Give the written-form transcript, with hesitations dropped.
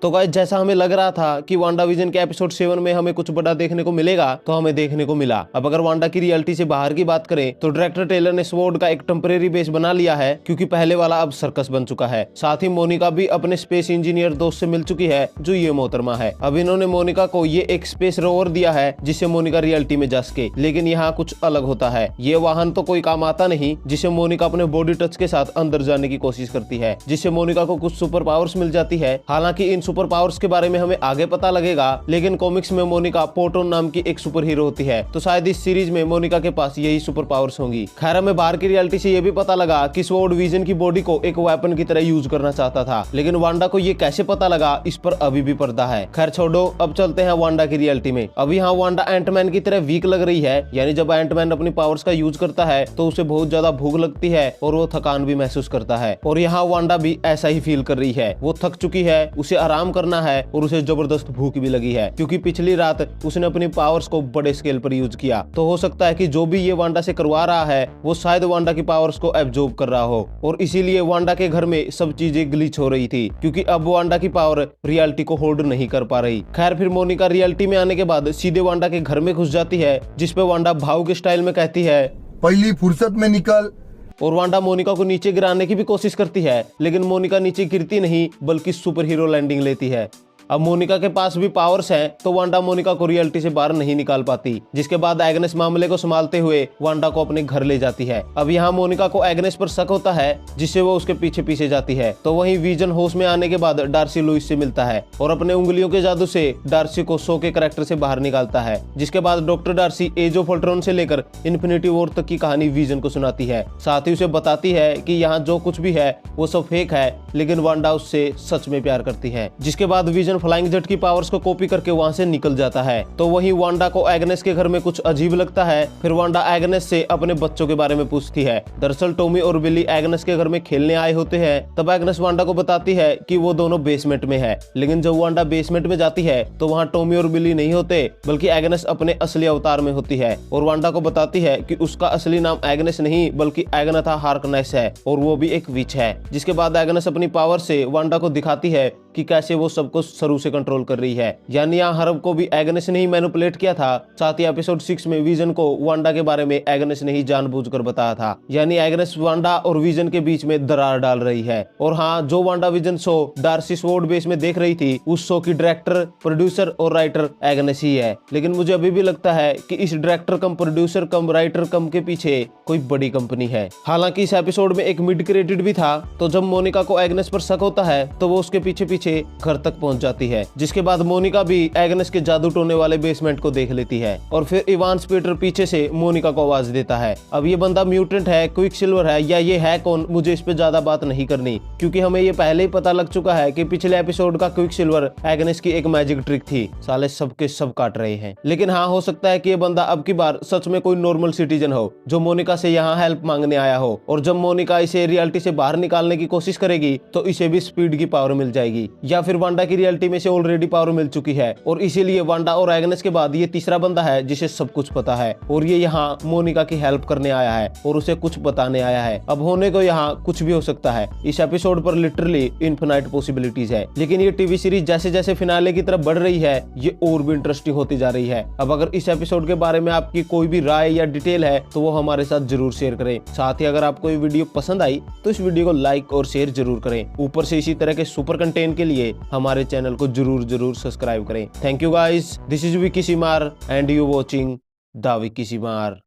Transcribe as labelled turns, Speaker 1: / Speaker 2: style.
Speaker 1: तो गाइस जैसा हमें लग रहा था कि वांडा विजन के एपिसोड 7 में हमें कुछ बड़ा देखने को मिलेगा, तो हमें देखने को मिला। अब अगर वांडा की रियलिटी से बाहर की बात करें तो डायरेक्टर टेलर ने स्वॉर्ड का एक टेम्परेरी बेस बना लिया है, क्योंकि पहले वाला अब सर्कस बन चुका है। साथ ही मोनिका भी अपने स्पेस इंजीनियर दोस्त से मिल चुकी है, जो ये मोहतरमा है। अब इन्होंने मोनिका को ये एक स्पेस रोवर दिया है जिससे मोनिका रियलिटी में जा सके, लेकिन यहाँ कुछ अलग होता है। ये वाहन तो कोई काम आता नहीं, जिसे मोनिका अपने बॉडी टच के साथ अंदर जाने की कोशिश करती है, जिससे मोनिका को कुछ सुपर पावर्स मिल जाती है। हालांकि इन सुपर पावर्स के बारे में हमें आगे पता लगेगा, लेकिन कॉमिक्स में मोनिका पोटोन नाम की एक सुपर हीरो होती है, तो शायद इस सीरीज में मोनिका के पास यही सुपर पावर्स होंगी। खैर हमें बाहर की रियलिटी से ये भी पता लगा कि स्वॉर्ड विजन की बॉडी को एक वेपन की तरह यूज करना चाहता था, लेकिन वांडा को ये कैसे पता लगा, इस पर अभी भी पर्दा है। खैर छोड़ो, अब चलते हैं वांडा की रियलिटी में। अब यहाँ वांडा एंटमैन की तरह वीक लग रही है, यानी जब एंटमैन अपनी पावर्स का यूज करता है तो उसे बहुत ज्यादा भूख लगती है और वो थकान भी महसूस करता है। और यहाँ वांडा भी ऐसा ही फील कर रही है। वो थक चुकी है, उसे आराम करना है और उसे जबरदस्त भूख भी लगी है, क्योंकि पिछली रात उसने अपनी पावर्स को बड़े स्केल पर यूज किया। तो हो सकता है कि जो भी ये वांडा से करवा रहा है वो शायद वांडा की पावर्स को एब्जॉर्ब कर रहा हो, और इसीलिए वांडा के घर में सब चीजें ग्लिच हो रही थी, क्योंकि अब वांडा की पावर रियलिटी को होल्ड नहीं कर पा रही। खैर फिर मोनिका रियलिटी में आने के बाद सीधे वांडा के घर में घुस जाती है, जिसपे वांडा भाव के स्टाइल में कहती है,
Speaker 2: पहली फुर्सत में निकल।
Speaker 1: और वांडा मोनिका को नीचे गिराने की भी कोशिश करती है, लेकिन मोनिका नीचे गिरती नहीं बल्कि सुपर हीरो लैंडिंग लेती है। अब मोनिका के पास भी पावर्स हैं, तो वांडा मोनिका को रियलिटी से बाहर नहीं निकाल पाती, जिसके बाद एग्नेस मामले को संभालते हुए वांडा को अपने घर ले जाती है। अब यहाँ मोनिका को एग्नेस पर शक होता है, जिससे वो उसके पीछे पीछे जाती है। तो वहीं विजन होश में आने के बाद डार्सी लुइस से मिलता है और अपने उंगलियों के जादू से डार्सी को शो के कैरेक्टर से बाहर निकालता है, जिसके बाद doctor Darcy Age of Ultron से लेकर इन्फिनिटी वॉर तक की कहानी विजन को सुनाती है। साथ ही उसे बताती है कि यहाँ जो कुछ भी है वो सब फेक है, लेकिन वांडा उससे सच में प्यार करती है। जिसके बाद विजन फ्लाइंग जेट की पावर्स को कॉपी करके वहां से निकल जाता है। तो वहीं वांडा को एग्नेस के घर में कुछ अजीब लगता है। फिर वांडा एग्नेस से अपने बच्चों के बारे में पूछती है। दरअसल टॉमी और बिली एग्नेस के घर में खेलने आए होते हैं। तब एग्नेस वांडा को बताती है कि वो दोनों बेसमेंट में है, लेकिन जब वांडा बेसमेंट में जाती है तो वहाँ टॉमी और बिली नहीं होते, बल्कि एग्नेस अपने असली अवतार में होती है, और वांडा को बताती है कि उसका असली नाम एग्नेस नहीं बल्कि एग्नेथा हार्कनेस है, और वो भी एक विच है। जिसके बाद एग्नेस अपनी पावर से वांडा को दिखाती है कि कैसे वो सबको शुरू से कंट्रोल कर रही है। यानी यहाँ हर्ब को भी एग्नेस ने ही मैनिपुलेट किया था। साथ ही एपिसोड 6 में विजन को वांडा के बारे में एग्नेस ने ही जानबूझकर बताया था। यानी एग्नेस वांडा और विजन के बीच में दरार डाल रही है। और हाँ, जो Wanda Vision show Darcy SWORD base में देख रही थी, उस शो की डायरेक्टर, प्रोड्यूसर और राइटर एग्नेस ही है। लेकिन मुझे अभी भी लगता है कि इस director cum producer cum writer cum के पीछे कोई बड़ी कंपनी है। हालांकि इस एपिसोड में एक मिड क्रेडिट भी था। तो जब मोनिका को एग्नेस पर शक होता है तो वो उसके पीछे पीछे घर तक पहुंच जाती है, जिसके बाद मोनिका भी एग्नेस के जादू टोने वाले बेसमेंट को देख लेती है। और फिर इवांस पीटर पीछे से मोनिका को आवाज देता है। अब ये बंदा म्यूटेंट है, क्विक सिल्वर है, या ये है कौन, मुझे इस पे ज्यादा बात नहीं करनी, क्योंकि हमें ये पहले ही पता लग चुका है कि पिछले एपिसोड का क्विक सिल्वर एग्नेस की एक मैजिक ट्रिक थी। साले सबके सब काट रहे हैं। लेकिन हाँ, हो सकता है कि ये बंदा अब की बार सच में कोई नॉर्मल सिटीजन हो, जो मोनिका से यहाँ हेल्प मांगने आया हो, और जब मोनिका इसे रियलिटी से बाहर निकालने की कोशिश करेगी तो इसे भी स्पीड की पावर मिल जाएगी, या फिर वांडा की रियलिटी में से ऑलरेडी पावर मिल चुकी है, और इसीलिए वांडा और एग्नेस के बाद ये तीसरा बंदा है जिसे सब कुछ पता है, और ये यहाँ मोनिका की हेल्प करने आया है और उसे कुछ बताने आया है। अब होने को यहाँ कुछ भी हो सकता है। इस एपिसोड पर लिटरली इनफिनाइट पॉसिबिलिटीज है। लेकिन ये टीवी सीरीज जैसे जैसे फिनाले की तरफ बढ़ रही है, ये और भी इंटरेस्टिंग होती जा रही है। अब अगर इस एपिसोड के बारे में आपकी कोई भी राय या डिटेल है तो वो हमारे साथ जरूर शेयर करें। साथ ही अगर आपको ये वीडियो पसंद आई तो इस वीडियो को लाइक और शेयर जरूर करें। ऊपर से इसी तरह के सुपर कंटेंट के लिए हमारे चैनल को जरूर सब्सक्राइब करें। Thank you guys, this is Vicky Seemar and you watching the Vicky सीमार।